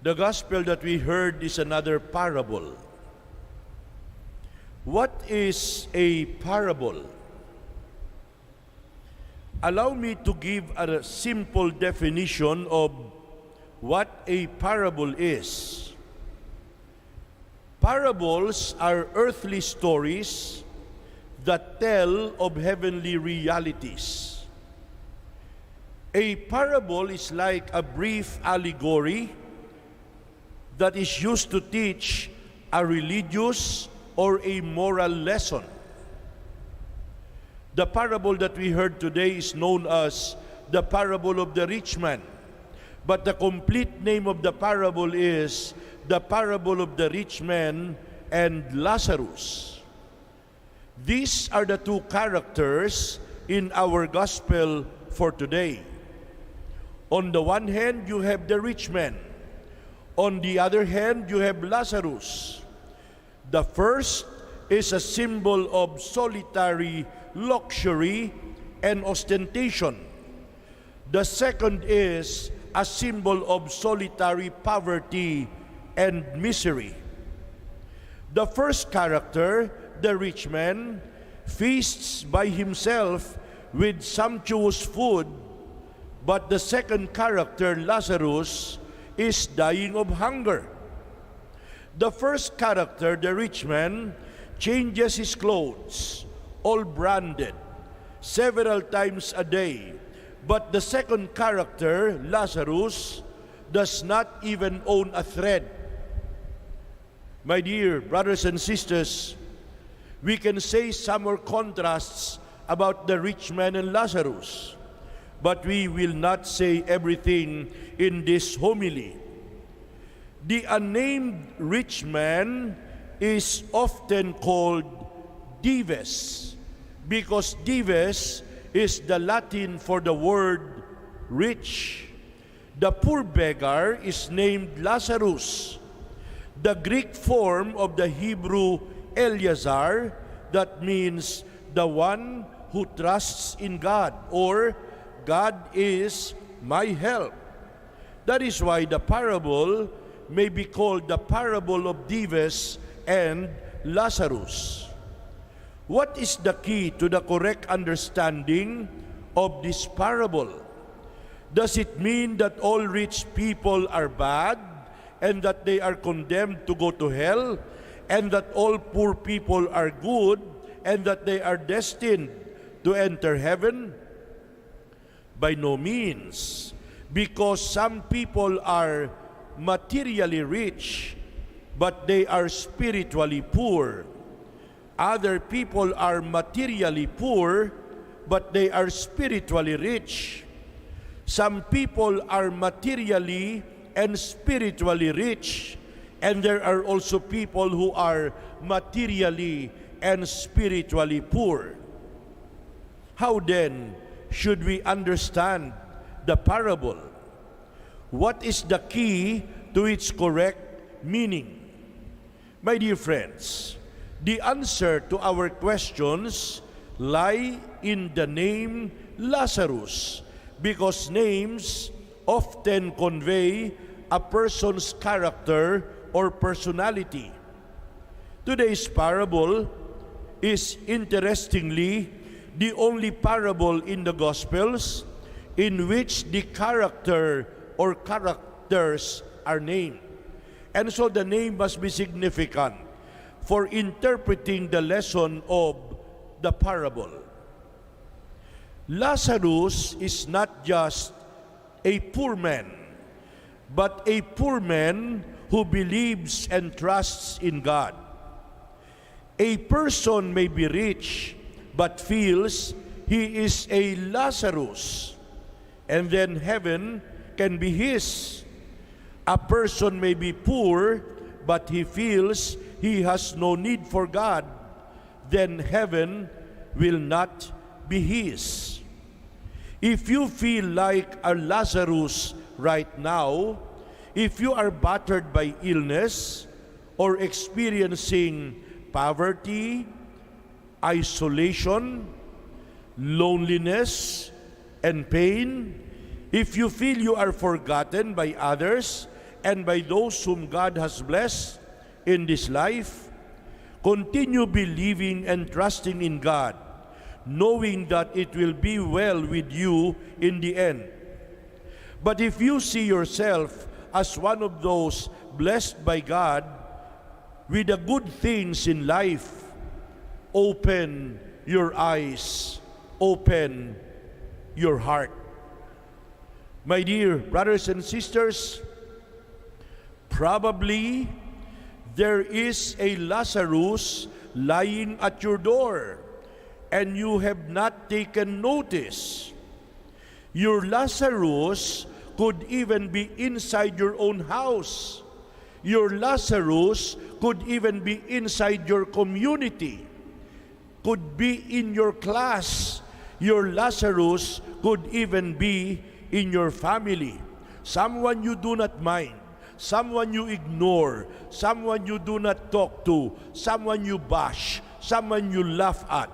The gospel that we heard is another parable. What is a parable? Allow me to give a simple definition of what a parable is. Parables are earthly stories that tell of heavenly realities. A parable is like a brief allegory that is used to teach a religious or a moral lesson. The parable that we heard today is known as the parable of the rich man. But the complete name of the parable is the parable of the rich man and Lazarus. These are the two characters in our gospel for today. On the one hand, you have the rich man. On the other hand, you have Lazarus. The first is a symbol of solitary luxury and ostentation. The second is a symbol of solitary poverty and misery. The first character, the rich man, feasts by himself with sumptuous food, but the second character, Lazarus, is dying of hunger. The first character, the rich man, changes his clothes, all branded, several times a day. But the second character, Lazarus, does not even own a thread. My dear brothers and sisters, we can say some more contrasts about the rich man and Lazarus, but we will not say everything in this homily. The unnamed rich man is often called Dives, because Dives is the Latin for the word rich. The poor beggar is named Lazarus, the Greek form of the Hebrew Eleazar, that means the one who trusts in God, or God is my help. That is why the parable may be called the parable of Dives and Lazarus. What is the key to the correct understanding of this parable? Does it mean that all rich people are bad and that they are condemned to go to hell, and that all poor people are good and that they are destined to enter heaven? By no means, because some people are materially rich, but they are spiritually poor. Other people are materially poor, but they are spiritually rich. Some people are materially and spiritually rich, and there are also people who are materially and spiritually poor. How then should we understand the parable? What is the key to its correct meaning? My dear friends, the answer to our questions lie in the name Lazarus, because names often convey a person's character or personality. Today's parable is interestingly the only parable in the Gospels in which the character or characters are named. And so the name must be significant for interpreting the lesson of the parable. Lazarus is not just a poor man, but a poor man who believes and trusts in God. A person may be rich, but feels he is a Lazarus, and then heaven can be his. A person may be poor, but he feels he has no need for God, then heaven will not be his. If you feel like a Lazarus right now, if you are battered by illness or experiencing poverty, isolation, loneliness, and pain, if you feel you are forgotten by others and by those whom God has blessed in this life, continue believing and trusting in God, knowing that it will be well with you in the end. But if you see yourself as one of those blessed by God with the good things in life, open your eyes, open your heart. My dear brothers and sisters, probably there is a Lazarus lying at your door and you have not taken notice. Your Lazarus could even be inside your own house. Your Lazarus could even be inside your community, could be in your class. Your Lazarus could even be in your family. Someone you do not mind, someone you ignore, someone you do not talk to, someone you bash, someone you laugh at.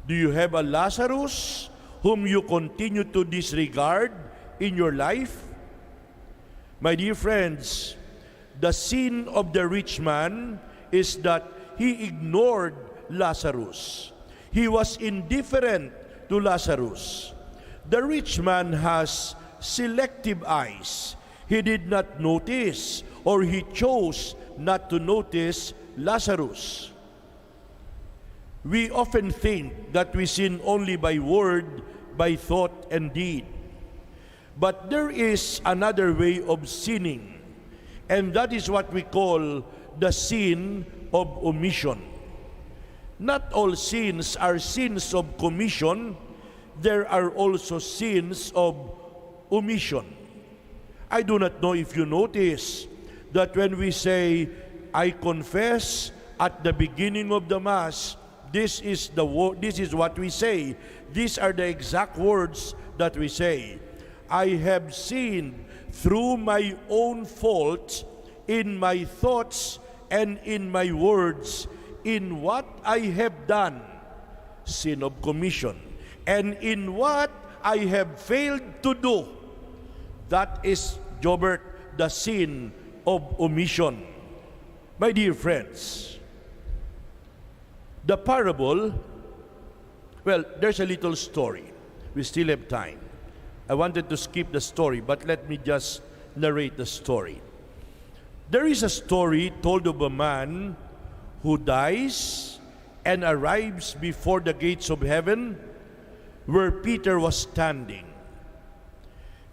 Do you have a Lazarus whom you continue to disregard in your life? My dear friends, the sin of the rich man is that he ignored Lazarus. He was indifferent to Lazarus. The rich man has selective eyes. He did not notice, or he chose not to notice Lazarus. We often think that we sin only by word, by thought, and deed. But there is another way of sinning, and that is what we call the sin of omission. Not all sins are sins of commission. There are also sins of omission. I do not know if you notice that when we say, I confess at the beginning of the Mass, this is what we say. These are the exact words that we say. I have sinned through my own fault in my thoughts and in my words, in what I have done, sin of commission, and in what I have failed to do, that is, Jobert, the sin of omission. My dear friends, the parable, well, there's a little story. We still have time. I wanted to skip the story, but let me just narrate the story. There is a story told of a man who dies and arrives before the gates of heaven where Peter was standing.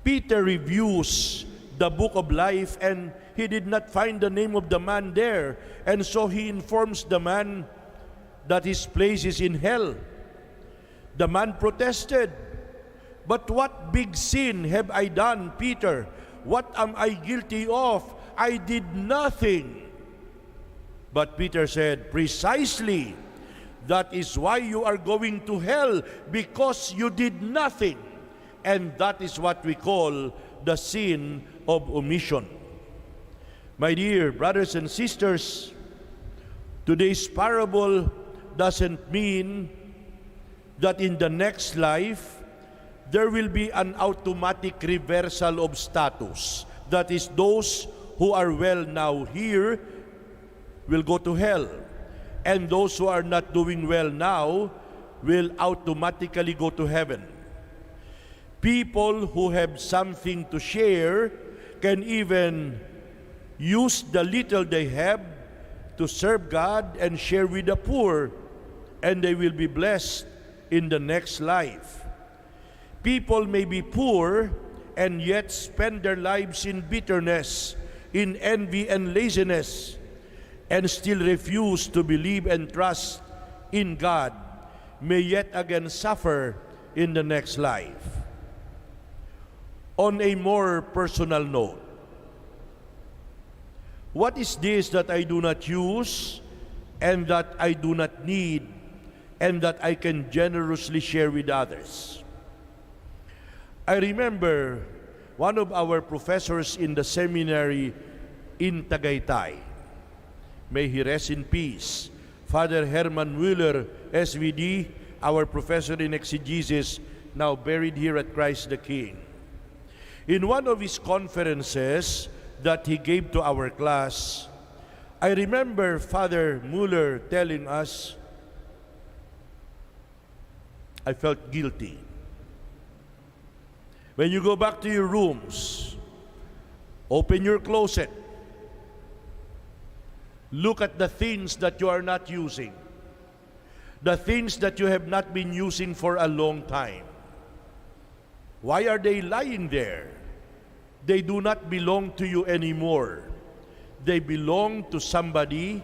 Peter reviews the book of life and he did not find the name of the man there, and so he informs the man that his place is in hell. The man protested, "But what big sin have I done, Peter? What am I guilty of? I did nothing." But Peter said, "Precisely, that is why you are going to hell, because you did nothing." And that is what we call the sin of omission. My dear brothers and sisters, today's parable doesn't mean that in the next life there will be an automatic reversal of status. That is, those who are well now here will go to hell, and those who are not doing well now will automatically go to heaven. People who have something to share can even use the little they have to serve God and share with the poor, and they will be blessed in the next life. People may be poor and yet spend their lives in bitterness, in envy and laziness, and still refuse to believe and trust in God, may yet again suffer in the next life. On a more personal note, what is this that I do not use and that I do not need and that I can generously share with others? I remember one of our professors in the seminary in Tagaytay, may he rest in peace, Father Herman Müller, SVD, our professor in exegesis, now buried here at Christ the King. In one of his conferences, that he gave to our class, I remember Father Muller telling us, I felt guilty. When you go back to your rooms, open your closet, look at the things that you are not using, the things that you have not been using for a long time. Why are they lying there? They do not belong to you anymore. They belong to somebody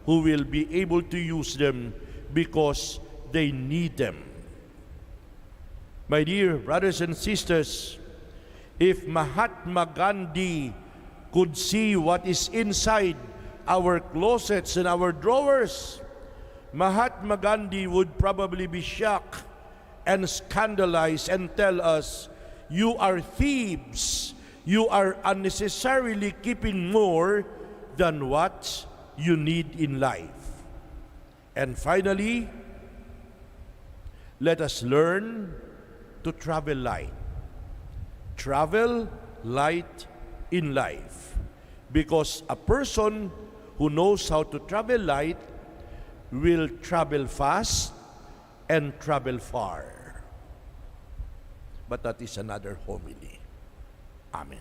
who will be able to use them because they need them. My dear brothers and sisters, if Mahatma Gandhi could see what is inside our closets and our drawers, Mahatma Gandhi would probably be shocked and scandalized and tell us, you are thieves. You are unnecessarily keeping more than what you need in life. And finally, let us learn to travel light. Travel light in life. Because a person who knows how to travel light will travel fast and travel far. But that is another homily. Amen.